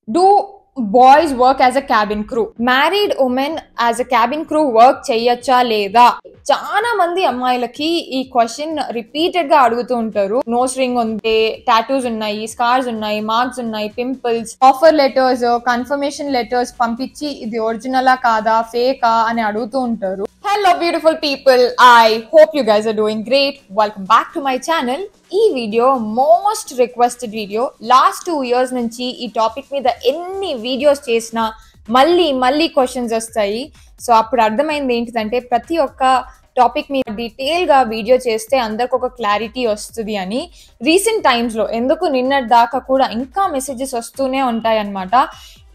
Do boys work as a cabin crew? Married women as a cabin crew work చెయ్యొచ్చా లేదా? చాలా మంది అమ్మాయిలకి ఈ క్వశ్చన్ రిపీటెడ్ గా అడుగుతూ ఉంటారు. నోస్ రింగ్ ఉంది, టాటూస్ ఉన్నాయి, స్కార్స్ ఉన్నాయి, మార్క్స్ ఉన్నాయి, pimples, offer letters, confirmation letters పంపించి ఇది ఒరిజినలా కాదా ఫేకా అని అడుగుతూ ఉంటారు. Hello beautiful people, I hope you guys are doing great. Welcome back to my channel. ఈ video most requested video. Last 2 years నుంచి ఈ టాపిక్ మీద ఎన్ని వీడియోస్ చేసినా మళ్ళీ క్వశ్చన్స్ వస్తాయి. సో అప్పుడు అర్థమైంది ఏంటిదంటే ప్రతి ఒక్క టాపిక్ మీద డీటెయిల్ గా వీడియో చేస్తే అందరికి ఒక క్లారిటీ వస్తుంది అని. రీసెంట్ టైమ్స్ లో ఎందుకు నిన్నటి దాకా కూడా ఇంకా మెసేజెస్ వస్తూనే ఉంటాయి అన్నమాట.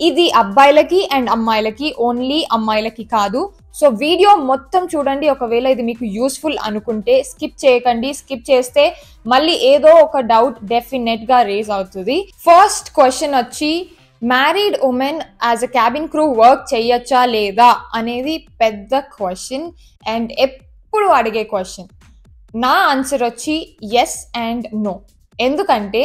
ఇది అబ్బాయిలకి అండ్ అమ్మాయిలకి, ఓన్లీ అమ్మాయిలకి కాదు. సో వీడియో మొత్తం చూడండి. ఒకవేళ ఇది మీకు యూస్ఫుల్ అనుకుంటే స్కిప్ చేయకండి. స్కిప్ చేస్తే మళ్ళీ ఏదో ఒక డౌట్ డెఫినెట్ గా రేజ్ అవుతుంది. ఫస్ట్ క్వశ్చన్ వచ్చి, married women as a cabin crew work చెయ్యొచ్చా లేదా అనేది పెద్ద క్వశ్చన్ అండ్ ఎప్పుడు అడిగే క్వశ్చన్. నా ఆన్సర్ వచ్చి ఎస్ అండ్ నో. ఎందుకంటే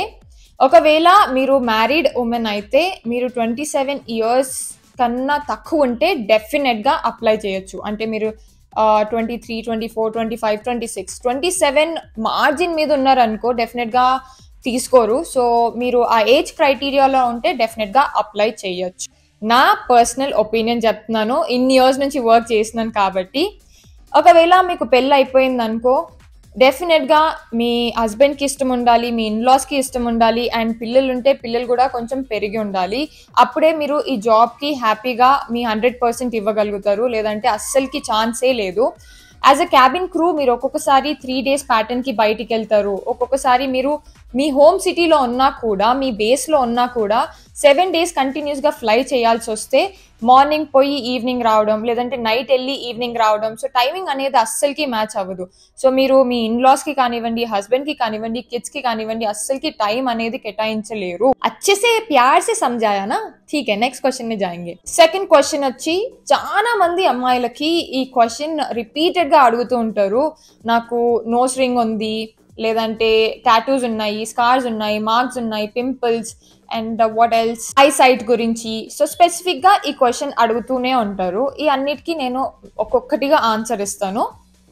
ఒకవేళ మీరు మ్యారీడ్ ఉమెన్ అయితే మీరు 27 years కన్నా తక్కువ ఉంటే డెఫినెట్గా అప్లై చేయొచ్చు. అంటే మీరు 23, 24, 25, 26, 27 మార్జిన్ మీద ఉన్నారనుకో డెఫినెట్గా తీసుకోరు. సో మీరు ఆ ఏజ్ క్రైటీరియాలో ఉంటే డెఫినెట్గా అప్లై చేయొచ్చు. నా పర్సనల్ ఒపీనియన్ చెప్తున్నాను, ఇన్ని ఇయర్స్ నుంచి వర్క్ చేసినాను కాబట్టి. ఒకవేళ మీకు పెళ్ళి అయిపోయింది అనుకో, డెఫినెట్గా మీ హస్బెండ్కి ఇష్టం ఉండాలి, మీ ఇన్లాస్కి ఇష్టం ఉండాలి, అండ్ పిల్లలు ఉంటే పిల్లలు కూడా కొంచెం పెరిగి ఉండాలి. అప్పుడే మీరు ఈ జాబ్కి హ్యాపీగా మీ 100% ఇవ్వగలుగుతారు. లేదంటే అస్సలకి ఛాన్సే లేదు. యాజ్ అ క్యాబిన్ క్రూ మీరు ఒక్కొక్కసారి 3 days ప్యాటర్న్కి బయటికి వెళ్తారు. ఒక్కొక్కసారి మీరు మీ హోమ్ సిటీలో ఉన్నా కూడా, మీ బేస్లో ఉన్నా కూడా 7 days కంటిన్యూస్గా ఫ్లై చేయాల్సి వస్తే మార్నింగ్ పోయి ఈవినింగ్ రావడం, లేదంటే నైట్ వెళ్ళి ఈవినింగ్ రావడం. సో టైమింగ్ అనేది అస్సలకి మ్యాచ్ అవ్వదు. సో మీరు మీ ఇన్లాస్కి కానివ్వండి, హస్బెండ్కి కానివ్వండి, కిడ్స్కి కానివ్వండి అస్సలకి టైం అనేది కేటాయించలేరు. అచ్చేసే ప్యార్సే సమझाया ठीक है. నెక్స్ట్ క్వశ్చన్ ని జాయింగే. సెకండ్ క్వశ్చన్ వచ్చి, చాలా మంది అమ్మాయిలకి ఈ క్వశ్చన్ రిపీటెడ్ గా అడుగుతూ ఉంటారు. నాకు నోస్ రింగ్ ఉంది, లేదంటే టాటూస్ ఉన్నాయి, స్కార్స్ ఉన్నాయి, మార్క్స్ ఉన్నాయి, pimples and what else, eye sight గురించి. సో స్పెసిఫిక్ గా ఈ క్వశ్చన్ అడుగుతూనే ఉంటారు. ఈ అన్నిటికీ నేను ఒక్కొక్కటిగా ఆన్సర్ ఇస్తాను,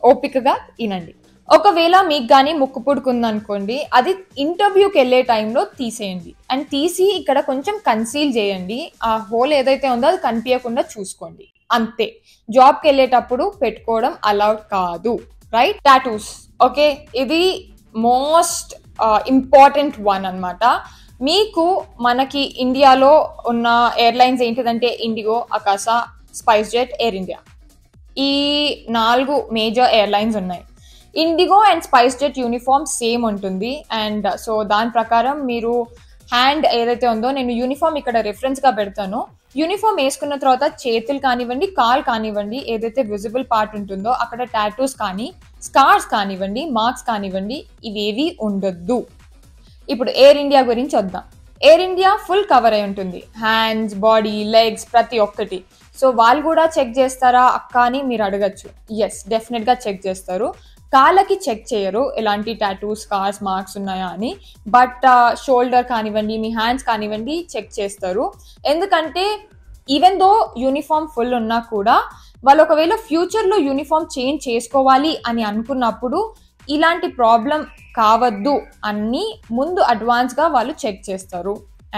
ఓపికగా వినండి. ఒకవేళ మీకు కానీ ముక్కు పుడుకుందనుకోండి, అది ఇంటర్వ్యూకి వెళ్ళే టైంలో తీసేయండి. అండ్ తీసి ఇక్కడ కొంచెం కన్సీల్ చేయండి. ఆ హోల్ ఏదైతే ఉందో అది కనిపించకుండా చూసుకోండి, అంతే. జాబ్కి వెళ్ళేటప్పుడు పెట్టుకోవడం అలౌడ్ కాదు, రైట్? టాటూస్, ఓకే, ఇది మోస్ట్ ఇంపార్టెంట్ వన్ అన్నమాట. మీకు మనకి ఇండియాలో ఉన్న ఎయిర్లైన్స్ ఏంటిదంటే IndiGo, Akasa, spice jet, air India. ఈ 4 మేజర్ ఎయిర్లైన్స్ ఉన్నాయి. IndiGo and spice jet uniform same ఉంటుంది. అండ్ సో దాని ప్రకారం మీరు హ్యాండ్ ఏదైతే ఉందో, నేను యూనిఫామ్ ఇక్కడ రిఫరెన్స్ గా పెడతాను. యూనిఫామ్ వేసుకున్న తర్వాత చేతులు కానివ్వండి, కాల్ కానివ్వండి, ఏదైతే విజిబుల్ పార్ట్ ఉంటుందో అక్కడ టాటూస్ కానీ, స్కార్స్ కానివ్వండి, మార్క్స్ కానివ్వండి, ఇవేవి ఉండొద్దు. ఇప్పుడు ఎయిర్ ఇండియా గురించి వద్దాం. ఎయిర్ ఇండియా ఫుల్ కవర్ అయి ఉంటుంది, హ్యాండ్స్, బాడీ, లెగ్స్, ప్రతి ఒక్కటి. సో వాళ్ళు కూడా చెక్ చేస్తారా అక్క అని మీరు అడగచ్చు. ఎస్, డెఫినెట్గా చెక్ చేస్తారు. కాళ్ళకి చెక్ చేయరు ఎలాంటి టాటూస్, స్కార్స్, మార్క్స్ ఉన్నాయా అని. బట్ షోల్డర్ కానివ్వండి, మీ హ్యాండ్స్ కానివ్వండి చెక్ చేస్తారు. ఎందుకంటే ఈవెన్ దో యూనిఫామ్ ఫుల్ ఉన్నా కూడా వాళ్ళు ఒకవేళ ఫ్యూచర్లో యూనిఫామ్ చేంజ్ చేసుకోవాలి అని అనుకున్నప్పుడు ఇలాంటి ప్రాబ్లం కావద్దు అని ముందు అడ్వాన్స్గా వాళ్ళు చెక్ చేస్తారు.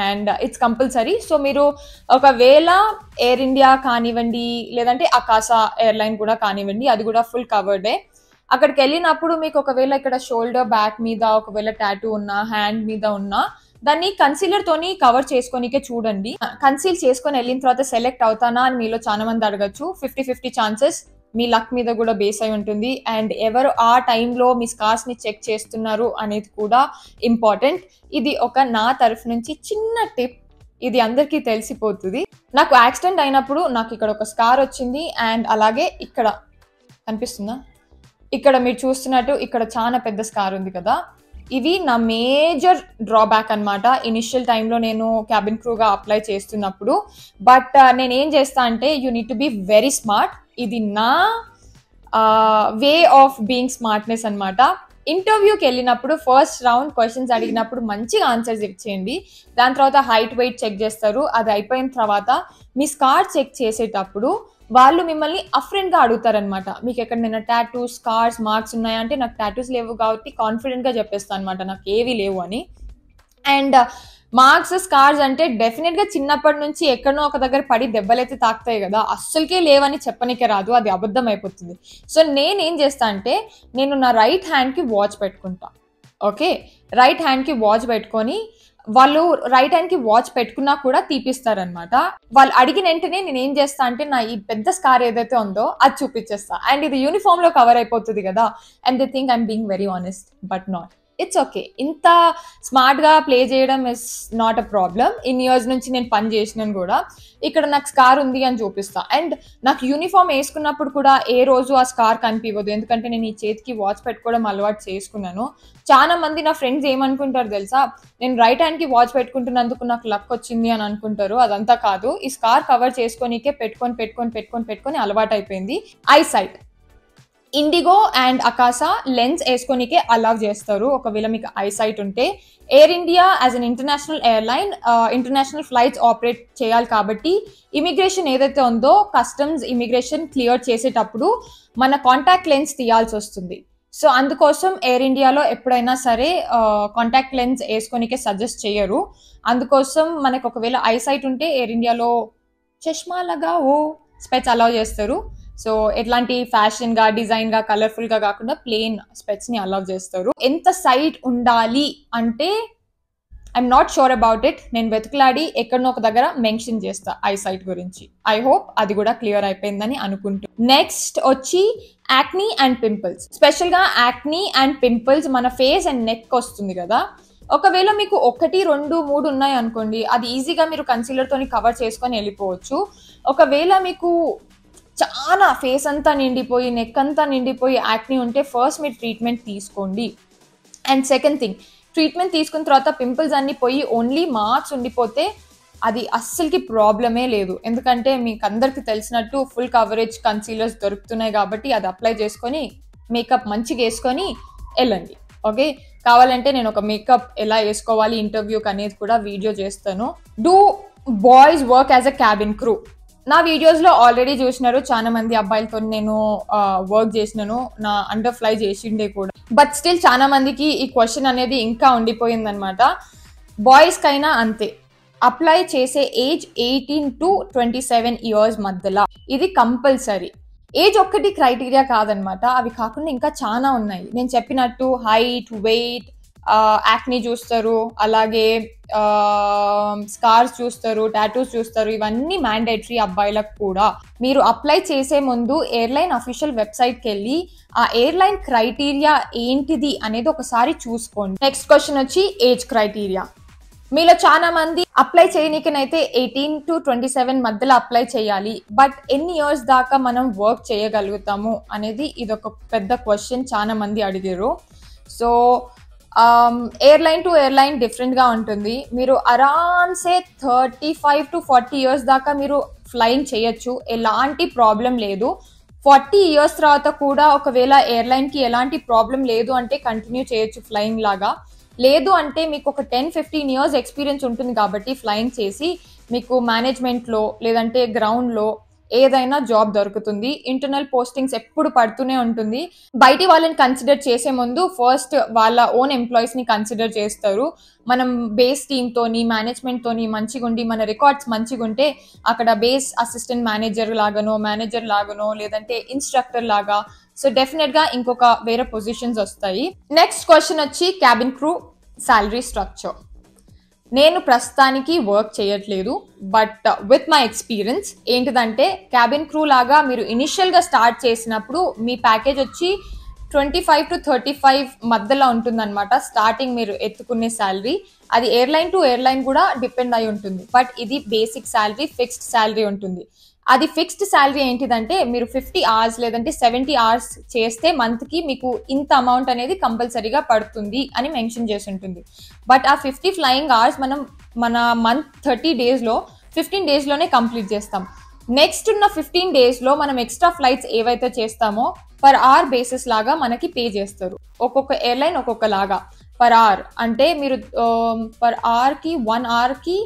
And it's compulsory. సో మీరు ఒకవేళ ఎయిర్ ఇండియా కానివ్వండి, లేదంటే అకాసా ఎయిర్లైన్ కూడా కానివ్వండి, అది కూడా ఫుల్ కవర్డే. అక్కడికి వెళ్ళినప్పుడు మీకు ఒకవేళ ఇక్కడ షోల్డర్ బ్యాక్ మీద ఒకవేళ టాటూ ఉన్నా, హ్యాండ్ మీద ఉన్నా, దాన్ని కన్సీలర్ తోని కవర్ చేసుకోనికే చూడండి. కన్సీల్ చేసుకొని వెళ్ళిన తర్వాత సెలెక్ట్ అవుతానా అని మీలో చాలా మంది అడగచ్చు. 50-50 ఛాన్సెస్. మీ లక్ మీద కూడా బేస్ అయి ఉంటుంది. అండ్ ఎవరు ఆ టైంలో మీ స్కార్స్ ని చెక్ చేస్తున్నారు అనేది కూడా ఇంపార్టెంట్. ఇది ఒక నా తరఫు నుంచి చిన్న టిప్, ఇది అందరికీ తెలిసిపోతుంది. నాకు యాక్సిడెంట్ అయినప్పుడు నాకు ఇక్కడ ఒక స్కార్ వచ్చింది. అండ్ అలాగే ఇక్కడ కనిపిస్తుందా, ఇక్కడ మీరు చూస్తున్నట్టు ఇక్కడ చాలా పెద్ద స్కార్ ఉంది కదా. ఇవి నా మేజర్ డ్రాబ్యాక్ అనమాట ఇనిషియల్ టైంలో నేను క్యాబిన్ క్రూగా అప్లై చేస్తున్నప్పుడు. బట్ నేను ఏం చేస్తా అంటే, you need to be very smart. ఇది నా వే ఆఫ్ బీయింగ్ స్మార్ట్నెస్ అనమాట. ఇంటర్వ్యూకి వెళ్ళినప్పుడు ఫస్ట్ రౌండ్ క్వశ్చన్స్ అడిగినప్పుడు మంచిగా ఆన్సర్స్ ఇచ్చేయండి. దాని తర్వాత హైట్ వెయిట్ చెక్ చేస్తారు. అది అయిపోయిన తర్వాత మీ స్కార్ చెక్ చేసేటప్పుడు వాళ్ళు మిమ్మల్ని అఫ్రెండ్గా అడుగుతారనమాట. మీకు ఎక్కడైనా టాటూస్, స్కార్స్, మార్క్స్ ఉన్నాయా అంటే నాకు టాటూస్ లేవు కాబట్టి కాన్ఫిడెంట్గా చెప్పేస్తాను అనమాట నాకు ఏవి లేవు అని. అండ్ మార్క్స్, స్కార్స్ అంటే డెఫినెట్గా చిన్నప్పటి నుంచి ఎక్కడనో ఒక దగ్గర పడి దెబ్బలైతే తాకుతాయి కదా, అస్సలకే లేవని చెప్పనికే రాదు, అది అబద్ధం అయిపోతుంది. సో నేనేం చేస్తా అంటే నేను నా రైట్ హ్యాండ్కి వాచ్ పెట్టుకుంటా. ఓకే, రైట్ హ్యాండ్కి వాచ్ పెట్టుకొని వాళ్ళు రైట్ హ్యాండ్కి వాచ్ పెట్టుకున్నా కూడా తీపిస్తారనమాట. వాళ్ళు అడిగిన వెంటనే నేను ఏం చేస్తా అంటే నా ఈ పెద్ద స్కార్ ఏదైతే ఉందో అది చూపించేస్తా. అండ్ ఇది యూనిఫామ్ లో కవర్ అయిపోతుంది కదా, and they think I'm being very honest, but not. It's okay, ఇంత స్మార్ట్గా ప్లే చేయడం ఇస్ నాట్ అ ప్రాబ్లం. ఇన్ని ఇయర్స్ నుంచి నేను పని చేసినాను కూడా. ఇక్కడ నాకు స్కార్ ఉంది అని చూపిస్తా. అండ్ నాకు యూనిఫామ్ వేసుకున్నప్పుడు కూడా ఏ రోజు ఆ స్కార్ కనిపించదు, ఎందుకంటే నేను ఈ చేతికి వాచ్ పెట్టుకోవడం అలవాటు చేసుకున్నాను. చాలా మంది నా ఫ్రెండ్స్ ఏమనుకుంటారు తెలుసా, నేను రైట్ హ్యాండ్కి వాచ్ పెట్టుకుంటున్నందుకు నాకు లక్ వచ్చింది అని అనుకుంటారు. అదంతా కాదు, ఈ స్కార్ కవర్ చేసుకోనికే పెట్టుకొని పెట్టుకొని పెట్టుకొని పెట్టుకొని అలవాటు అయిపోయింది. Eyesight, IndiGo and Akasa lens వేసుకోనికే అలౌ చేస్తారు ఒకవేళ మీకు ఐసైట్ ఉంటే. Air India as an international airline international flights operate చేయాలి కాబట్టి ఇమిగ్రేషన్ ఏదైతే ఉందో కస్టమ్స్ ఇమిగ్రేషన్ క్లియర్ చేసేటప్పుడు మన కాంటాక్ట్ లెన్స్ తీయాల్సి వస్తుంది. సో అందుకోసం ఎయిర్ ఇండియాలో ఎప్పుడైనా సరే కాంటాక్ట్ లెన్స్ వేసుకోనికే సజెస్ట్ చేయరు. అందుకోసం మనకు ఒకవేళ ఐసైట్ ఉంటే ఎయిర్ ఇండియాలో చష్మా లగా ఓ స్పెట్స్ అలౌ చేస్తారు. సో ఎట్లాంటి ఫ్యాషన్ గా, డిజైన్ గా, కలర్ఫుల్ గా కాకుండా ప్లెయిన్ స్పెట్స్ ని అలౌ చేస్తారు. ఎంత సైట్ ఉండాలి అంటే I'm not sure about it. నేను వెతుకులాడి ఎక్కడనో ఒక దగ్గర మెన్షన్ చేస్తా ఐసైట్ గురించి. ఐ హోప్ అది కూడా క్లియర్ అయిపోయిందని అనుకుంటూ. నెక్స్ట్ వచ్చి యాక్నీ అండ్ పింపుల్స్. స్పెషల్ గా యాక్నీ అండ్ పింపుల్స్ మన ఫేస్ అండ్ నెక్ వస్తుంది కదా. ఒకవేళ మీకు 1, 2, 3 ఉన్నాయి అనుకోండి, అది ఈజీగా మీరు కన్సీలర్ తోని కవర్ చేసుకొని వెళ్ళిపోవచ్చు. ఒకవేళ మీకు చాలా ఫేస్ అంతా నిండిపోయి, నెక్ అంతా నిండిపోయి యాక్నీ ఉంటే ఫస్ట్ మీరు ట్రీట్మెంట్ తీసుకోండి. అండ్ సెకండ్ థింగ్, ట్రీట్మెంట్ తీసుకున్న తర్వాత పింపుల్స్ అన్ని పోయి ఓన్లీ మార్క్స్ ఉండిపోతే అది అస్సలకి ప్రాబ్లమే లేదు. ఎందుకంటే మీకు అందరికి తెలిసినట్టు ఫుల్ కవరేజ్ కన్సీలర్స్ దొరుకుతున్నాయి కాబట్టి అది అప్లై చేసుకొని మేకప్ మంచిగా వేసుకొని వెళ్ళండి. ఓకే, కావాలంటే నేను ఒక మేకప్ ఎలా వేసుకోవాలి ఇంటర్వ్యూకి అనేది కూడా వీడియో చేస్తాను. Do boys work as a cabin crew? నా వీడియోస్లో ఆల్రెడీ చూసినారు, చాలా మంది అబ్బాయిలతో నేను వర్క్ చేసినాను, నా అండర్ ఫ్లై చేసిండే కూడా. బట్ స్టిల్ చాలా మందికి ఈ క్వశ్చన్ అనేది ఇంకా ఉండిపోయింది అనమాట. బాయ్స్ కైనా అంతే, అప్లై చేసే ఏజ్ 18 to 27 ఇయర్స్ మధ్యలో. ఇది కంపల్సరీ. ఏజ్ ఒక్కటి క్రైటీరియా కాదనమాట, అవి కాకుండా ఇంకా చాలా ఉన్నాయి. నేను చెప్పినట్టు హైట్, వెయిట్, యాక్నీ చూస్తారు, అలాగే స్కార్స్ చూస్తారు, టాటూస్ చూస్తారు. ఇవన్నీ మ్యాండేటరీ అబ్బాయిలకు కూడా. మీరు అప్లై చేసే ముందు ఎయిర్లైన్ అఫీషియల్ వెబ్సైట్కి వెళ్ళి ఆ ఎయిర్లైన్ క్రైటీరియా ఏంటిది అనేది ఒకసారి చూసుకోండి. నెక్స్ట్ క్వశ్చన్ వచ్చి ఏజ్ క్రైటీరియా. మీలో చాలా మంది అప్లై చేయనీకనైతే 18 to 27 మధ్యలో అప్లై చేయాలి, బట్ ఎన్ని ఇయర్స్ దాకా మనం వర్క్ చేయగలుగుతాము అనేది ఇదొక పెద్ద క్వశ్చన్ చాలా మంది అడిగారు. సో ఎయిర్లైన్ టు ఎయిర్లైన్ డిఫరెంట్గా ఉంటుంది. మీరు అరామ్సే 35 to 40 ఇయర్స్ దాకా మీరు ఫ్లయింగ్ చేయొచ్చు, ఎలాంటి ప్రాబ్లం లేదు. 40 ఇయర్స్ తర్వాత కూడా ఒకవేళ ఎయిర్లైన్కి ఎలాంటి ప్రాబ్లం లేదు అంటే కంటిన్యూ చేయొచ్చు ఫ్లయింగ్ లాగా. లేదు అంటే మీకు ఒక 10-15 ఇయర్స్ ఎక్స్పీరియన్స్ ఉంటుంది కాబట్టి ఫ్లయింగ్ చేసి మీకు మేనేజ్మెంట్లో లేదంటే గ్రౌండ్లో ఏదైనా జాబ్ దొరుకుతుంది. ఇంటర్నల్ పోస్టింగ్స్ ఎప్పుడు పడుతూనే ఉంటుంది. బయటి వాళ్ళని కన్సిడర్ చేసే ముందు ఫస్ట్ వాళ్ళ ఓన్ ఎంప్లాయీస్ని కన్సిడర్ చేస్తారు. మనం బేస్ టీమ్తోని, మేనేజ్మెంట్తోని మంచిగా ఉండి మన రికార్డ్స్ మంచిగా ఉంటే అక్కడ బేస్ అసిస్టెంట్ మేనేజర్ లాగానో లేదంటే ఇన్స్ట్రక్టర్ లాగా, సో డెఫినెట్గా ఇంకొక వేరే పొజిషన్స్ వస్తాయి. నెక్స్ట్ క్వశ్చన్ వచ్చి క్యాబిన్ క్రూ శాలరీ స్ట్రక్చర్. నేను ప్రస్తుతానికి వర్క్ చేయట్లేదు, బట్ విత్ మై ఎక్స్పీరియన్స్ ఏంటిదంటే క్యాబిన్ క్రూ లాగా మీరు ఇనిషియల్గా స్టార్ట్ చేసినప్పుడు మీ ప్యాకేజ్ వచ్చి 25 to 35 మధ్యలో ఉంటుందన్నమాట. స్టార్టింగ్ మీరు ఎత్తుకునే శాలరీ అది ఎయిర్లైన్ టు ఎయిర్లైన్ కూడా డిపెండ్ అయి ఉంటుంది. బట్ ఇది బేసిక్ శాలరీ, ఫిక్స్డ్ శాలరీ ఉంటుంది. అది ఫిక్స్డ్ శాలరీ ఏంటిదంటే మీరు 50 hours లేదంటే 70 hours చేస్తే మంత్కి మీకు ఇంత అమౌంట్ అనేది కంపల్సరీగా పడుతుంది అని మెన్షన్ చేసి ఉంటుంది. బట్ ఆ 50 ఫ్లయింగ్ అవర్స్ మనం మన మంత్ 30 daysలో 15 daysలోనే కంప్లీట్ చేస్తాం. నెక్స్ట్ ఉన్న 15 days లో మనం ఎక్స్ట్రా ఫ్లైట్స్ ఏవైతే చేస్తామో పర్ అవర్ బేసిస్ లాగా మనకి పే చేస్తారు. ఒక్కొక్క ఎయిర్లైన్ ఒక్కొక్క లాగా పర్ అవర్ అంటే మీరు పర్ అవర్కి 1 hourకి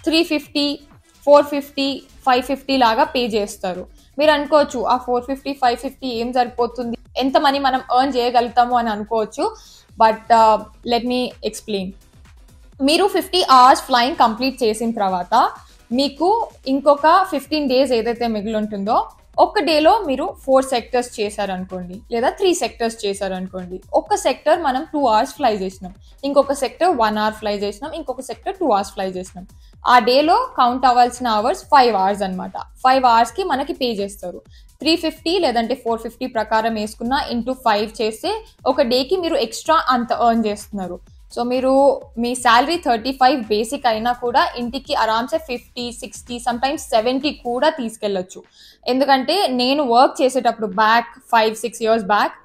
350, 450, 550 లాగా పే చేస్తారు. మీరు అనుకోవచ్చు ఆ 450, 550 ఏం సరిపోతుంది, ఎంత మనీ మనం ఎర్న్ చేయగలుగుతాము అని అనుకోవచ్చు. But let me explain. మీరు 50 hours ఫ్లయింగ్ కంప్లీట్ చేసిన తర్వాత మీకు ఇంకొక 15 days ఏదైతే మిగిలి ఉంటుందో ఒక్క డేలో మీరు 4 sectors చేశారనుకోండి, లేదా 3 sectors చేశారనుకోండి. ఒక సెక్టర్ మనం 2 hours ఫ్లై చేసినాం, ఇంకొక సెక్టర్ 1 hour ఫ్లై చేసినాం, ఇంకొక సెక్టర్ 2 hours ఫ్లై చేసినాం. ఆ డేలో కౌంట్ అవ్వాల్సిన అవర్స్ 5 hours అనమాట. 5 hours మనకి పే చేస్తారు. 350 లేదంటే 450 ప్రకారం వేసుకున్న ఇంటూ 5 చేస్తే ఒక డేకి మీరు ఎక్స్ట్రా అంత ఎర్న్ చేస్తున్నారు. సో మీరు మీ శాలరీ 35 బేసిక్ అయినా కూడా ఇంటికి ఆరామ్సే 50, 60, సమ్టైమ్స్ 70 కూడా తీసుకెళ్ళొచ్చు. ఎందుకంటే నేను వర్క్ చేసేటప్పుడు 5-6 years బ్యాక్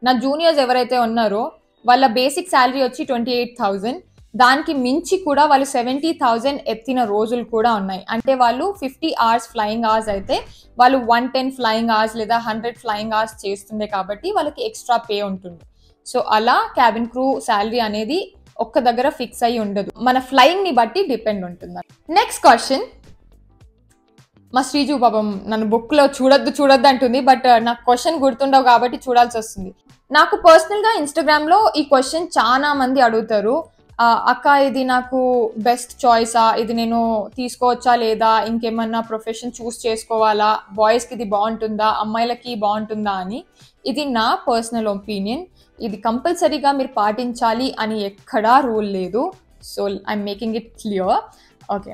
నా జూనియర్స్ ఎవరైతే ఉన్నారో వాళ్ళ బేసిక్ శాలరీ వచ్చి 28,000. దానికి మించి కూడా వాళ్ళు 70,000 ఎత్తిన రోజులు కూడా ఉన్నాయి. అంటే వాళ్ళు 50 hours ఫ్లయింగ్ అవర్స్ అయితే వాళ్ళు 110 ఫ్లయింగ్ అవర్స్ లేదా 100 ఫ్లయింగ్ అవర్స్ చేస్తుండే కాబట్టి వాళ్ళకి ఎక్స్ట్రా పే ఉంటుంది. సో అలా క్యాబిన్ క్రూ శాలరీ అనేది ఒక్క దగ్గర ఫిక్స్ అయ్యి ఉండదు, మన ఫ్లయింగ్ ని బట్టి డిపెండ్ ఉంటుంది. నెక్స్ట్ క్వశ్చన్, మా శ్రీజు పాపం నన్ను బుక్ లో చూడొద్దు అంటుంది, బట్ నాకు క్వశ్చన్ గుర్తుండవు కాబట్టి చూడాల్సి వస్తుంది. నాకు పర్సనల్ గా ఇన్స్టాగ్రామ్ లో ఈ క్వశ్చన్ చాలా మంది అడుగుతారు, అక్క ఇది నాకు బెస్ట్ చాయిసా, ఇది నేను తీసుకోవచ్చా లేదా, ఇంకేమన్నా ప్రొఫెషన్ చూస్ చేసుకోవాలా, బాయ్స్కి ఇది బాగుంటుందా, అమ్మాయిలకి బాగుంటుందా అని. ఇది నా పర్సనల్ ఒపీనియన్. ఇది కంపల్సరీగా మీరు పాటించాలి అని ఎక్కడా రూల్ లేదు. So I'm making it clear. Okay,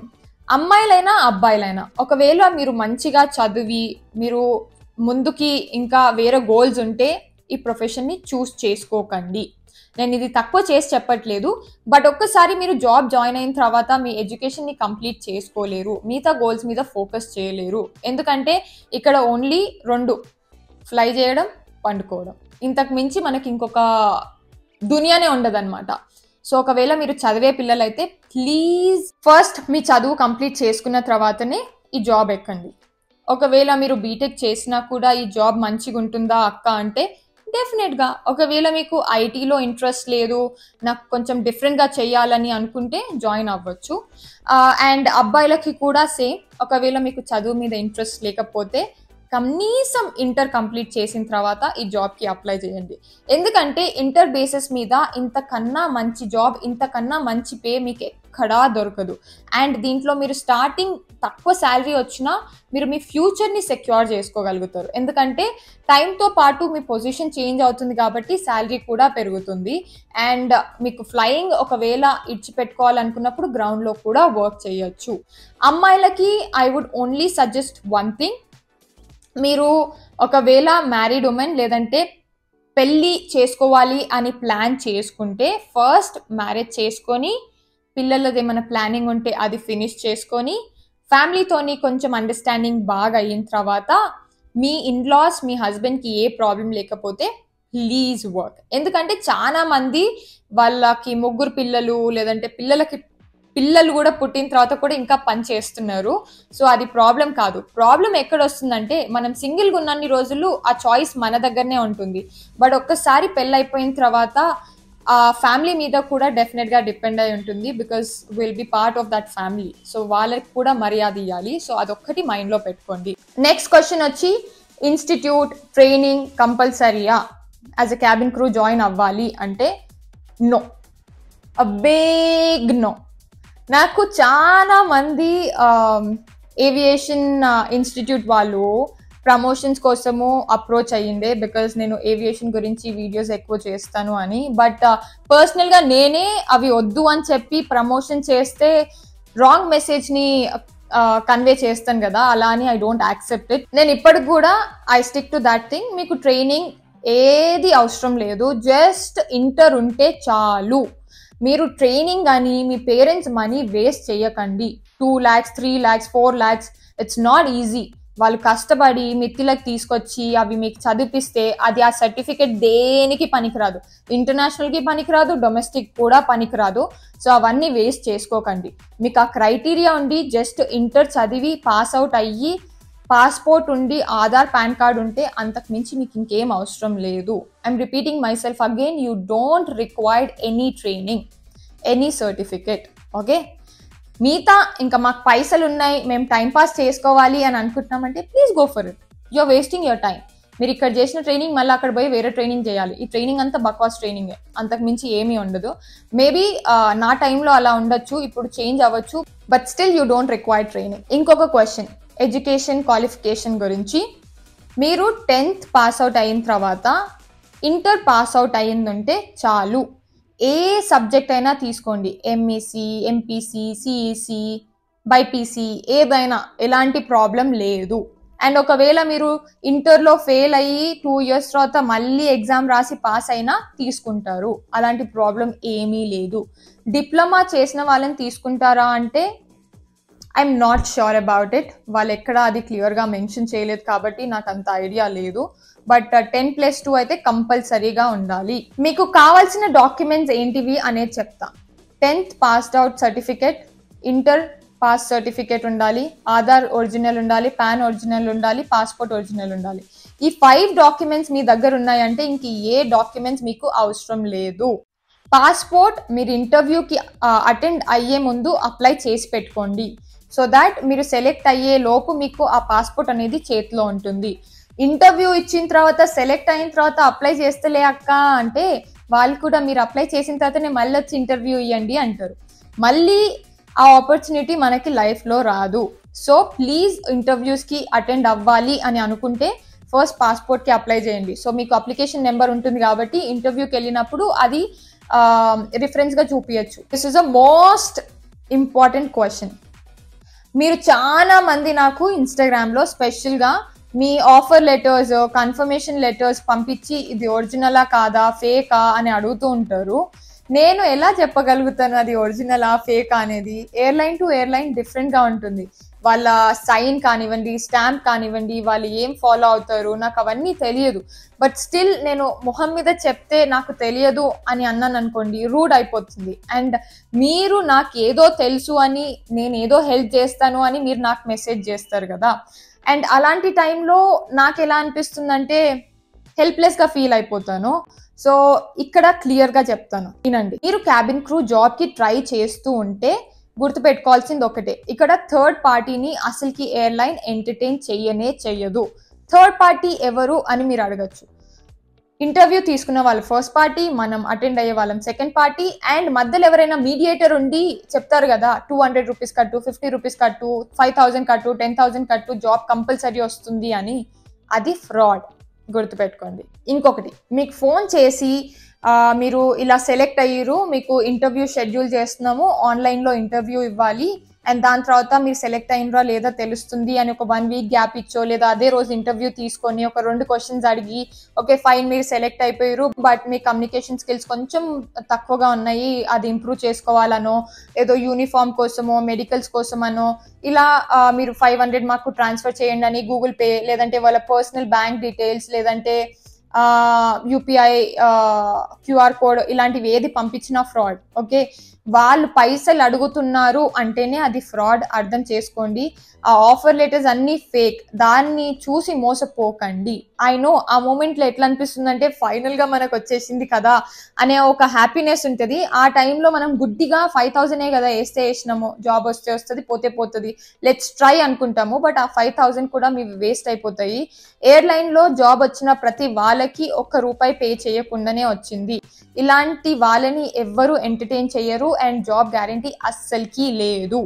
అమ్మాయిలైనా అబ్బాయిలైనా ఒకవేళ మీరు మంచిగా చదివి మీరు ముందుకి ఇంకా వేరే గోల్స్ ఉంటే ఈ ప్రొఫెషన్ని చూస్ చేసుకోకండి. నేను ఇది తక్కువ చేసి చెప్పట్లేదు, బట్ ఒక్కసారి మీరు జాబ్ జాయిన్ అయిన తర్వాత మీ ఎడ్యుకేషన్ని కంప్లీట్ చేసుకోలేరు, మిగతా గోల్స్ మీద ఫోకస్ చేయలేరు. ఎందుకంటే ఇక్కడ ఓన్లీ 2, ఫ్లై చేయడం, పండుకోవడం. ఇంతకు మించి మనకి ఇంకొక దునియానే ఉండదన్నమాట. సో ఒకవేళ మీరు చదివే పిల్లలైతే ప్లీజ్ ఫస్ట్ మీ చదువు కంప్లీట్ చేసుకున్న తర్వాతనే ఈ జాబ్ ఎక్కండి. ఒకవేళ మీరు బీటెక్ చేసినా కూడా ఈ జాబ్ మంచిగా ఉంటుందా అక్క అంటే డెఫినెట్గా. ఒకవేళ మీకు ఐటీలో ఇంట్రెస్ట్ లేదు, నాకు కొంచెం డిఫరెంట్గా చేయాలని అనుకుంటే జాయిన్ అవ్వచ్చు. అండ్ అబ్బాయిలకి కూడా సేమ్, ఒకవేళ మీకు చదువు మీద ఇంట్రెస్ట్ లేకపోతే కనీసం ఇంటర్ కంప్లీట్ చేసిన తర్వాత ఈ జాబ్కి అప్లై చేయండి. ఎందుకంటే ఇంటర్ బేసిస్ మీద ఇంతకన్నా మంచి జాబ్, ఇంతకన్నా మంచి పే మీకు ఎక్కడా దొరకదు. అండ్ దీంట్లో మీరు స్టార్టింగ్ తక్కువ శాలరీ వచ్చినా మీరు మీ ఫ్యూచర్ని సెక్యూర్ చేసుకోగలుగుతారు. ఎందుకంటే టైంతో పాటు మీ పొజిషన్ చేంజ్ అవుతుంది కాబట్టి శాలరీ కూడా పెరుగుతుంది. అండ్ మీకు ఫ్లయింగ్ ఒకవేళ ఇచ్చిపెట్టుకోవాలనుకున్నప్పుడు గ్రౌండ్లో కూడా వర్క్ చేయొచ్చు. అమ్మాయిలకి I would only suggest one thing, మీరు ఒకవేళ మ్యారీడ్ ఉమెన్ లేదంటే పెళ్ళి చేసుకోవాలి అని ప్లాన్ చేసుకుంటే ఫస్ట్ మ్యారేజ్ చేసుకొని పిల్లలది ఏమైనా ప్లానింగ్ ఉంటే అది ఫినిష్ చేసుకొని ఫ్యామిలీతోని కొంచెం అండర్స్టాండింగ్ బాగా అయిన తర్వాత మీ ఇన్లాస్ మీ హస్బెండ్కి ఏ ప్రాబ్లం లేకపోతే ప్లీజ్ వర్క్. ఎందుకంటే చాలా మంది వాళ్ళకి 3 పిల్లలు లేదంటే పిల్లలు కూడా పుట్టిన తర్వాత కూడా ఇంకా పని చేస్తున్నారు. సో అది ప్రాబ్లం కాదు. ప్రాబ్లం ఎక్కడ వస్తుందంటే మనం సింగిల్గా ఉన్నన్ని రోజులు ఆ చాయిస్ మన దగ్గరనే ఉంటుంది. బట్ ఒక్కసారి పెళ్ళి అయిపోయిన తర్వాత ఆ ఫ్యామిలీ మీద కూడా డెఫినెట్గా డిపెండ్ అయి ఉంటుంది, because will be part of that family. So వాళ్ళకి కూడా మర్యాద ఇవ్వాలి. సో అదొక్కటి మైండ్లో పెట్టుకోండి. నెక్స్ట్ క్వశ్చన్ వచ్చి, ఇన్స్టిట్యూట్ ట్రైనింగ్ కంపల్సరీయా as a cabin crew join అవ్వాలి అంటే నో, అ బిగ్ నో. నాకు చాలా మంది ఏవియేషన్ ఇన్స్టిట్యూట్ వాళ్ళు ప్రమోషన్స్ కోసము అప్రోచ్ అయ్యిండే, బికాస్ నేను ఏవియేషన్ గురించి వీడియోస్ ఎక్కువ చేస్తాను అని. బట్ పర్సనల్గా నేనే అవి వద్దు అని చెప్పి ప్రమోషన్ చేస్తే రాంగ్ మెసేజ్ని కన్వే చేస్తాను కదా, అలా అని ఐ డోంట్ యాక్సెప్ట్ ఇట్. నేను ఇప్పటికి కూడా I stick to that thing. మీకు ట్రైనింగ్ ఏది అవసరం లేదు, జస్ట్ ఇంటర్ ఉంటే చాలు. మీరు ట్రైనింగ్ అని మీ పేరెంట్స్ మనీ వేస్ట్ చేయకండి. 2 lakhs, 3 lakhs, 4 lakhs, it's not easy. వాళ్ళు కష్టపడి మిత్తిలకు తీసుకొచ్చి అవి మీకు చదివిపిస్తే అది ఆ సర్టిఫికేట్ దేనికి పనికిరాదు, ఇంటర్నేషనల్కి పనికిరాదు, డొమెస్టిక్ కూడా పనికిరాదు. సో అవన్నీ వేస్ట్ చేసుకోకండి. మీకు ఆ క్రైటీరియా ఉండి జస్ట్ ఇంటర్ చదివి పాస్ అవుట్ అయ్యి పాస్పోర్ట్ ఉండి ఆధార్ పాన్ కార్డ్ ఉంటే అంతకు మించి మీకు ఇంకేం అవసరం లేదు. I'm repeating my self again, you don't required any training, any certificate. Okay, మిగతా ఇంకా మాకు పైసలు ఉన్నాయి, మేము టైంపాస్ చేసుకోవాలి అని అనుకుంటున్నామంటే please go for it. You are wasting your time. మీరు ఇక్కడ చేసిన ట్రైనింగ్ మళ్ళీ అక్కడ పోయి వేరే ట్రైనింగ్ చేయాలి. ఈ ట్రైనింగ్ అంతా బక్వాస్ ట్రైనింగే, అంతకు మించి ఏమీ ఉండదు. మేబీ నా టైంలో అలా ఉండొచ్చు, ఇప్పుడు చేంజ్ అవ్వచ్చు, but still you don't require training. ఇంకొక క్వశ్చన్, ఎడ్యుకేషన్ క్వాలిఫికేషన్ గురించి. మీరు 10th పాస్ అవుట్ అయిన తర్వాత ఇంటర్ పాస్ అవుట్ అయ్యిందంటే చాలు. ఏ సబ్జెక్ట్ అయినా తీసుకోండి, ఎంఈసి, ఎంపీసీ, సిఈసి, బైపీసీ, ఏదైనా ఎలాంటి ప్రాబ్లం లేదు. అండ్ ఒకవేళ మీరు ఇంటర్లో ఫెయిల్ అయ్యి 2 years తర్వాత మళ్ళీ ఎగ్జామ్ రాసి పాస్ అయినా తీసుకుంటారు, అలాంటి ప్రాబ్లం ఏమీ లేదు. డిప్లొమా చేసిన వాళ్ళని తీసుకుంటారా అంటే I'm not sure about it. వాళ్ళు ఎక్కడ అది క్లియర్గా మెన్షన్ చేయలేదు కాబట్టి నాకు అంత ఐడియా లేదు. బట్ 10+2 అయితే కంపల్సరీగా ఉండాలి. మీకు కావాల్సిన డాక్యుమెంట్స్ ఏంటివి అనేది చెప్తా. 10th passed out certificate, inter pass certificate ఉండాలి, ఆధార్ ఒరిజినల్ ఉండాలి, పాన్ ఒరిజినల్ ఉండాలి, పాస్పోర్ట్ ఒరిజినల్ ఉండాలి. ఈ 5 డాక్యుమెంట్స్ మీ దగ్గర ఉన్నాయంటే ఇంక ఏ డాక్యుమెంట్స్ మీకు అవసరం లేదు. పాస్పోర్ట్ మీరు ఇంటర్వ్యూకి అటెండ్ అయ్యే ముందు అప్లై చేసి పెట్టుకోండి, సో దాట్ మీరు సెలెక్ట్ అయ్యే లోపు మీకు ఆ పాస్పోర్ట్ అనేది చేతిలో ఉంటుంది. ఇంటర్వ్యూ ఇచ్చిన తర్వాత సెలెక్ట్ అయిన తర్వాత అప్లై చేస్తలే అక్క అంటే వాళ్ళు కూడా మీరు అప్లై చేసిన తర్వాతనే మళ్ళీ వచ్చి ఇంటర్వ్యూ ఇవ్వండి అంటారు. మళ్ళీ ఆ ఆపర్చునిటీ మనకి లైఫ్లో రాదు. సో ప్లీజ్ ఇంటర్వ్యూస్కి అటెండ్ అవ్వాలి అని అనుకుంటే ఫస్ట్ పాస్పోర్ట్కి అప్లై చేయండి. సో మీకు అప్లికేషన్ నెంబర్ ఉంటుంది కాబట్టి ఇంటర్వ్యూకి వెళ్ళినప్పుడు అది రిఫరెన్స్గా చూపించచ్చు. This is a most important question. మీరు చాలా మంది నాకు ఇన్స్టాగ్రామ్లో స్పెషల్గా మీ ఆఫర్ లెటర్స్, కన్ఫర్మేషన్ లెటర్స్ పంపించి ఇది ఒరిజినలా కాదా ఫేకా అని అడుగుతూ ఉంటారు. నేను ఎలా చెప్పగలుగుతాను అది ఒరిజినలా ఫేకా అనేది? ఎయిర్లైన్ టు ఎయిర్లైన్ డిఫరెంట్గా ఉంటుంది. వాళ్ళ సైన్ కానివ్వండి, స్టాంప్ కానివ్వండి, వాళ్ళు ఏం ఫాలో అవుతారు నాకు అవన్నీ తెలియదు. బట్ స్టిల్ నేను మొహం మీద చెప్తే నాకు తెలియదు అని అన్నాను అనుకోండి, రూడ్ అయిపోతుంది. అండ్ మీరు నాకు ఏదో తెలుసు అని, నేను ఏదో హెల్ప్ చేస్తాను అని మీరు నాకు మెసేజ్ చేస్తారు కదా. అండ్ అలాంటి టైంలో నాకు ఎలా అనిపిస్తుందంటే హెల్ప్లెస్గా ఫీల్ అయిపోతాను. సో ఇక్కడ క్లియర్గా చెప్తాను, వినండి. మీరు క్యాబిన్ క్రూ జాబ్కి ట్రై చేస్తూ ఉంటే గుర్తుపెట్టుకోవాల్సింది ఒకటే, ఇక్కడ థర్డ్ పార్టీని అసలుకి ఎయిర్లైన్ ఎంటర్టైన్ చెయ్యదు. థర్డ్ పార్టీ ఎవరు అని మీరు అడగచ్చు. ఇంటర్వ్యూ తీసుకున్న వాళ్ళు ఫస్ట్ పార్టీ, మనం అటెండ్ అయ్యే వాళ్ళం సెకండ్ పార్టీ, అండ్ మధ్యలో ఎవరైనా మీడియేటర్ ఉండి చెప్తారు కదా 200 రూపీస్ కట్టు, 50 రూపీస్ కట్టు, 5,000 కట్టు, 10,000 కట్టు, జాబ్ కంపల్సరీ వస్తుంది అని, అది ఫ్రాడ్, గుర్తుపెట్టుకోండి. ఇంకొకటి, మీకు ఫోన్ చేసి మీరు ఇలా సెలెక్ట్ అయ్యారు, మీకు ఇంటర్వ్యూ షెడ్యూల్ చేస్తున్నాము, ఆన్లైన్లో ఇంటర్వ్యూ ఇవ్వాలి, అండ్ దాని తర్వాత మీరు సెలెక్ట్ అయినరా లేదా తెలుస్తుంది అని ఒక 1 week గ్యాప్ ఇచ్చో, లేదా అదే రోజు ఇంటర్వ్యూ తీసుకొని ఒక 2 questions అడిగి, ఓకే ఫైన్ మీరు సెలెక్ట్ అయిపోయారు బట్ మీ కమ్యూనికేషన్ స్కిల్స్ కొంచెం తక్కువగా ఉన్నాయి, అది ఇంప్రూవ్ చేసుకోవాలనో, ఏదో యూనిఫామ్ కోసమో, మెడికల్స్ కోసమనో, ఇలా మీరు 500 మాకు ట్రాన్స్ఫర్ చేయండి అని గూగుల్ పే, లేదంటే వాళ్ళ పర్సనల్ బ్యాంక్ డీటెయిల్స్, లేదంటే యూపీఐ క్యూఆర్ కోడ్, ఇలాంటివి ఏది పంపించినా ఫ్రాడ్. ఓకే, వాళ్ళు పైసలు అడుగుతున్నారు అంటేనే అది ఫ్రాడ్, అర్థం చేసుకోండి. ఆ ఆఫర్ లెటర్స్ అన్నీ ఫేక్, దాన్ని చూసి మోసపోకండి. ఐ నో ఆ మూమెంట్లో ఎట్లా అనిపిస్తుంది అంటే ఫైనల్గా మనకు వచ్చేసింది కదా అనే ఒక హ్యాపీనెస్ ఉంటుంది. ఆ టైంలో మనం గుడ్డిగా 5,000 కదా వేసినాము, జాబ్ వస్తే వస్తుంది, పోతే పోతుంది, లెట్స్ ట్రై అనుకుంటాము. బట్ ఆ 5,000 కూడా మీ వేస్ట్ అయిపోతాయి. ఎయిర్లైన్లో జాబ్ వచ్చిన ప్రతి వాళ్ళకి ₹1 పే చేయకుండానే వచ్చింది. ఇలాంటి వాళ్ళని ఎవ్వరూ ఎంటర్టైన్ చేయరు, అండ్ జాబ్ గ్యారంటీ అస్సలకి లేదు.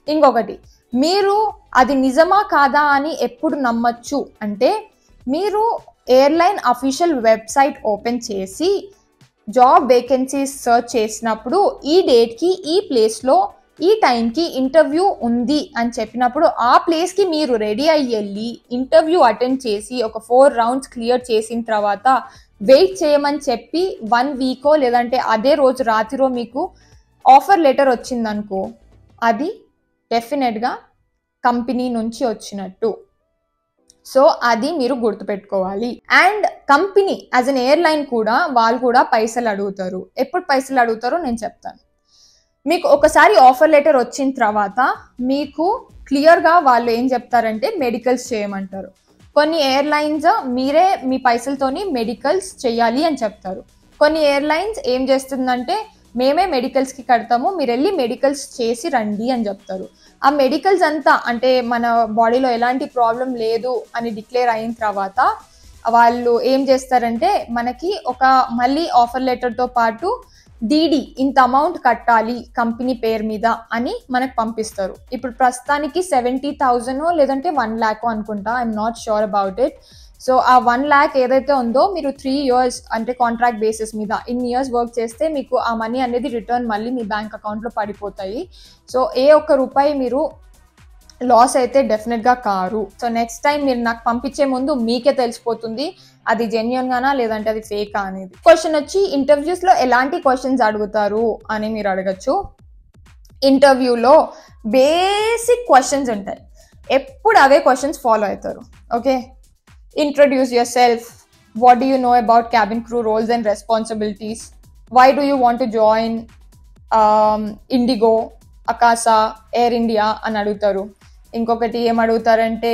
ఇంకొకటి, మీరు అది నిజమా కాదా అని ఎప్పుడు నమ్మచ్చు అంటే, మీరు ఎయిర్లైన్ అఫీషియల్ వెబ్సైట్ ఓపెన్ చేసి జాబ్ వేకెన్సీస్ సర్చ్ చేసినప్పుడు ఈ డేట్కి ఈ ప్లేస్లో ఈ టైంకి ఇంటర్వ్యూ ఉంది అని చెప్పినప్పుడు ఆ ప్లేస్కి మీరు రెడీ అయ్యి వెళ్ళి ఇంటర్వ్యూ అటెండ్ చేసి ఒక 4 rounds క్లియర్ చేసిన తర్వాత వెయిట్ చేయమని చెప్పి 1 week లేదంటే అదే రోజు రాత్రిలో మీకు ఆఫర్ లెటర్ వచ్చిందనుకో, అది డెఫినెట్గా కంపెనీ నుంచి వచ్చినట్టు. సో అది మీరు గుర్తుపెట్టుకోవాలి. And company as an airline కూడా వాళ్ళు కూడా పైసలు అడుగుతారు. ఎప్పుడు పైసలు అడుగుతారో నేను చెప్తాను. మీకు ఒకసారి ఆఫర్ లెటర్ వచ్చిన తర్వాత మీకు క్లియర్గా వాళ్ళు ఏం చెప్తారంటే మెడికల్స్ చేయమంటారు. కొన్ని ఎయిర్లైన్స్ మీరే మీ పైసలతోని మెడికల్స్ చేయాలి అని చెప్తారు. కొన్ని ఎయిర్లైన్స్ ఏం చేస్తుందంటే మేమే మెడికల్స్కి కడతాము, మీరు వెళ్ళి మెడికల్స్ చేసి రండి అని చెప్తారు. ఆ మెడికల్స్ అంతా అంటే మన బాడీలో ఎలాంటి ప్రాబ్లం లేదు అని డిక్లేర్ అయిన తర్వాత వాళ్ళు ఏం చేస్తారంటే మనకి ఒక మళ్ళీ ఆఫర్ లెటర్తో పాటు డీడీ ఇంత అమౌంట్ కట్టాలి కంపెనీ పేరు మీద అని మనకు పంపిస్తారు. ఇప్పుడు ప్రస్తుతానికి 70,000 లేదంటే 1 lakh అనుకుంటా, I'm not sure about it. So ఆ 1 lakh ఏదైతే ఉందో మీరు 3 years అంటే కాంట్రాక్ట్ బేసిస్ మీద ఇన్ని ఇయర్స్ వర్క్ చేస్తే మీకు ఆ మనీ అనేది రిటర్న్ మళ్ళీ మీ బ్యాంక్ అకౌంట్లో పడిపోతాయి. సో ఏ ఒక్క రూపాయి మీరు లాస్ అయితే డెఫినెట్గా కారు. సో నెక్స్ట్ టైం మీరు నాకు పంపించే ముందు మీకే తెలిసిపోతుంది అది జెన్యున్ గానా లేదంటే అది ఫేకా అనేది. క్వశ్చన్ వచ్చి ఇంటర్వ్యూస్లో ఎలాంటి క్వశ్చన్స్ అడుగుతారు అని మీరు అడగచ్చు. ఇంటర్వ్యూలో బేసిక్ క్వశ్చన్స్ ఉంటాయి, ఎప్పుడు అవే క్వశ్చన్స్ ఫాలో అవుతారు. Okay, introduce your self, what do you know about cabin crew roles and responsibilities, why do you want to join IndiGo, Akasa, Air India అని అడుగుతారు. ఇంకొకటి ఏం అడుగుతారంటే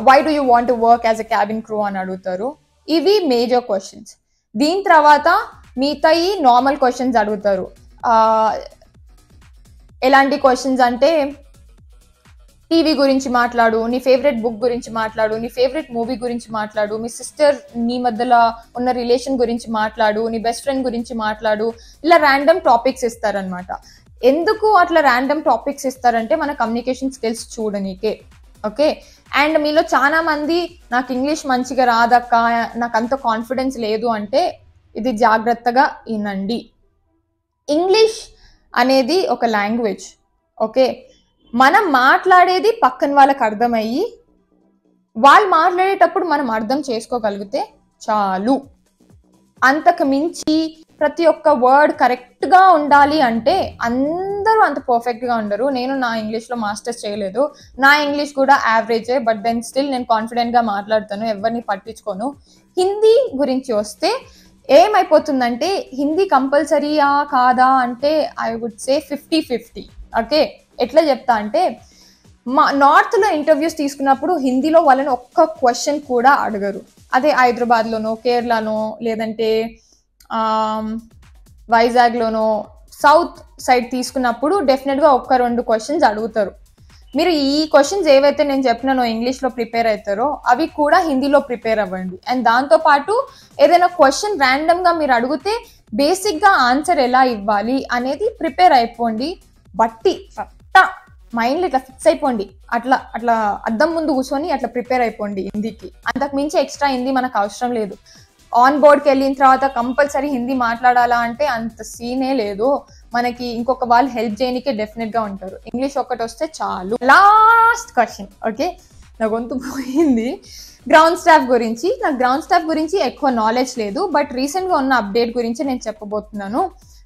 why do you want to work as a cabin crew అని అడుగుతారు. ఇవి major questions. దీని తర్వాత మిగతా ఈ నార్మల్ క్వశ్చన్స్ అడుగుతారు. ఎలాంటి క్వశ్చన్స్ అంటే టీవీ గురించి మాట్లాడు, నీ ఫేవరెట్ బుక్ గురించి మాట్లాడు, నీ ఫేవరెట్ మూవీ గురించి మాట్లాడు, మీ సిస్టర్ నీ మధ్యలో ఉన్న రిలేషన్ గురించి మాట్లాడు, నీ బెస్ట్ ఫ్రెండ్ గురించి మాట్లాడు. ఇలా ర్యాండమ్ టాపిక్స్ ఇస్తారనమాట. ఎందుకు అట్లా ర్యాండమ్ టాపిక్స్ ఇస్తారంటే మన కమ్యూనికేషన్ స్కిల్స్ చూడనీకే. ఓకే, అండ్ మీలో చాలా మంది నాకు ఇంగ్లీష్ మంచిగా రాదక్క, నాకు అంత కాన్ఫిడెన్స్ లేదు అంటే ఇది జాగ్రత్తగా వినండి. ఇంగ్లీష్ అనేది ఒక లాంగ్వేజ్. ఓకే, మనం మాట్లాడేది పక్కన వాళ్ళకి అర్థమయ్యి వాళ్ళు మాట్లాడేటప్పుడు మనం అర్థం చేసుకోగలిగితే చాలు. అంతకు మించి ప్రతి ఒక్క వర్డ్ కరెక్ట్గా ఉండాలి అంటే అందరూ అంత పర్ఫెక్ట్గా ఉండరు. నేను నా ఇంగ్లీష్లో మాస్టర్స్ చేయలేదు, నా ఇంగ్లీష్ కూడా యావరేజే, బట్ దెన్ స్టిల్ నేను కాన్ఫిడెంట్గా మాట్లాడతాను, ఎవరిని పట్టించుకోను. హిందీ గురించి వస్తే ఏమైపోతుందంటే హిందీ కంపల్సరీయా కాదా అంటే ఐ వుడ్ సే 50-50. ఓకే, ఎట్లా చెప్తా అంటే మా నార్త్లో ఇంటర్వ్యూస్ తీసుకున్నప్పుడు హిందీలో వాళ్ళని ఒక్క క్వశ్చన్ కూడా అడగరు. అదే హైదరాబాద్లోనో, కేరళనో, లేదంటే వైజాగ్లోనో, సౌత్ సైడ్ తీసుకున్నప్పుడు డెఫినెట్గా 1-2 క్వశ్చన్స్ అడుగుతారు. మీరు ఈ క్వశ్చన్స్ ఏవైతే నేను చెప్పినానో ఇంగ్లీష్లో ప్రిపేర్ అవుతారో అవి కూడా హిందీలో ప్రిపేర్ అవ్వండి. అండ్ దాంతోపాటు ఏదైనా క్వశ్చన్ ర్యాండమ్గా మీరు అడిగితే బేసిక్గా ఆన్సర్ ఎలా ఇవ్వాలి అనేది ప్రిపేర్ అయిపోండి. బట్టి మైండ్లో ఇట్లా ఫిక్స్ అయిపోండి, అట్లా అట్లా అద్దం ముందు కూర్చొని అట్లా ప్రిపేర్ అయిపోండి హిందీకి. అంతకు మించి ఎక్స్ట్రా హిందీ మనకు అవసరం లేదు. ఆన్ బోర్డ్కి వెళ్ళిన తర్వాత కంపల్సరీ హిందీ మాట్లాడాలా అంటే అంత సీనే లేదు. మనకి ఇంకొక వాళ్ళు హెల్ప్ చేయడానికే డెఫినెట్గా ఉంటారు. ఇంగ్లీష్ ఒక్కటి వస్తే చాలు. Last question. ఓకే, నా గొంతు పోయింది. గ్రౌండ్ స్టాఫ్ గురించి. నాకు గ్రౌండ్ స్టాఫ్ గురించి ఎక్కువ నాలెడ్జ్ లేదు, బట్ రీసెంట్గా ఉన్న అప్డేట్ గురించి నేను చెప్పబోతున్నాను.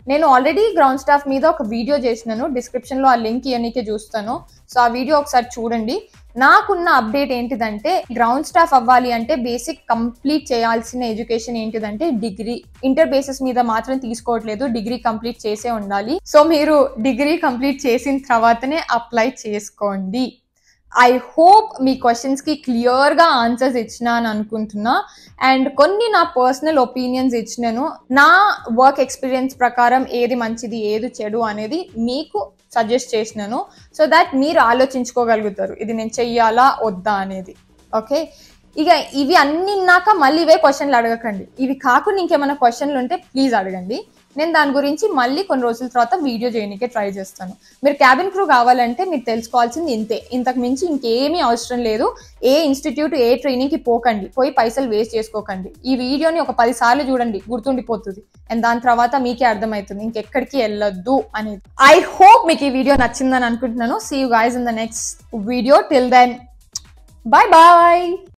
నేను ఆల్రెడీ గ్రౌండ్ స్టాఫ్ మీద ఒక వీడియో చేసినాను, డిస్క్రిప్షన్లో ఆ లింక్ ఇవన్నీకే చూస్తాను. సో ఆ వీడియో ఒకసారి చూడండి. నాకున్న అప్డేట్ ఏంటిదంటే గ్రౌండ్ స్టాఫ్ అవ్వాలి అంటే బేసిక్ కంప్లీట్ చేయాల్సిన ఎడ్యుకేషన్ ఏంటిదంటే డిగ్రీ. ఇంటర్ బేసిస్ మీద మాత్రం తీసుకోవట్లేదు, డిగ్రీ కంప్లీట్ చేసే ఉండాలి. సో మీరు డిగ్రీ కంప్లీట్ చేసిన తర్వాతనే అప్లై చేసుకోండి. ఐ హోప్ మీ క్వశ్చన్స్కి క్లియర్గా ఆన్సర్స్ ఇచ్చిన అని అనుకుంటున్నా. అండ్ కొన్ని నా పర్సనల్ ఒపీనియన్స్ ఇచ్చినాను. నా వర్క్ ఎక్స్పీరియన్స్ ప్రకారం ఏది మంచిది ఏది చెడు అనేది మీకు సజెస్ట్ చేసినాను. సో దాట్ మీరు ఆలోచించుకోగలుగుతారు ఇది నేను చెయ్యాలా వద్దా అనేది. ఓకే, ఇక ఇవి అన్నిన్నాక మళ్ళీ ఇవే క్వశ్చన్లు అడగకండి. ఇవి కాకుండా ఇంకేమైనా క్వశ్చన్లు ఉంటే ప్లీజ్ అడగండి. నేను దాని గురించి మళ్ళీ కొన్ని రోజుల తర్వాత వీడియో చేయడానికే ట్రై చేస్తాను. మీరు క్యాబిన్ క్రూ కావాలంటే మీరు తెలుసుకోవాల్సింది ఇంతే, ఇంతకు మించి ఇంకేమీ అవసరం లేదు. ఏ ఇన్స్టిట్యూట్ ఏ ట్రైనింగ్కి పోకండి, పోయి పైసలు వేస్ట్ చేసుకోకండి. ఈ వీడియోని ఒక 10 సార్లు చూడండి, గుర్తుండిపోతుంది. అండ్ దాని తర్వాత మీకే అర్థమవుతుంది ఇంకెక్కడికి వెళ్ళొద్దు అనేది. ఐ హోప్ మీకు ఈ వీడియో నచ్చిందని అనుకుంటున్నాను. See you guys in the next video. Till then, bye bye.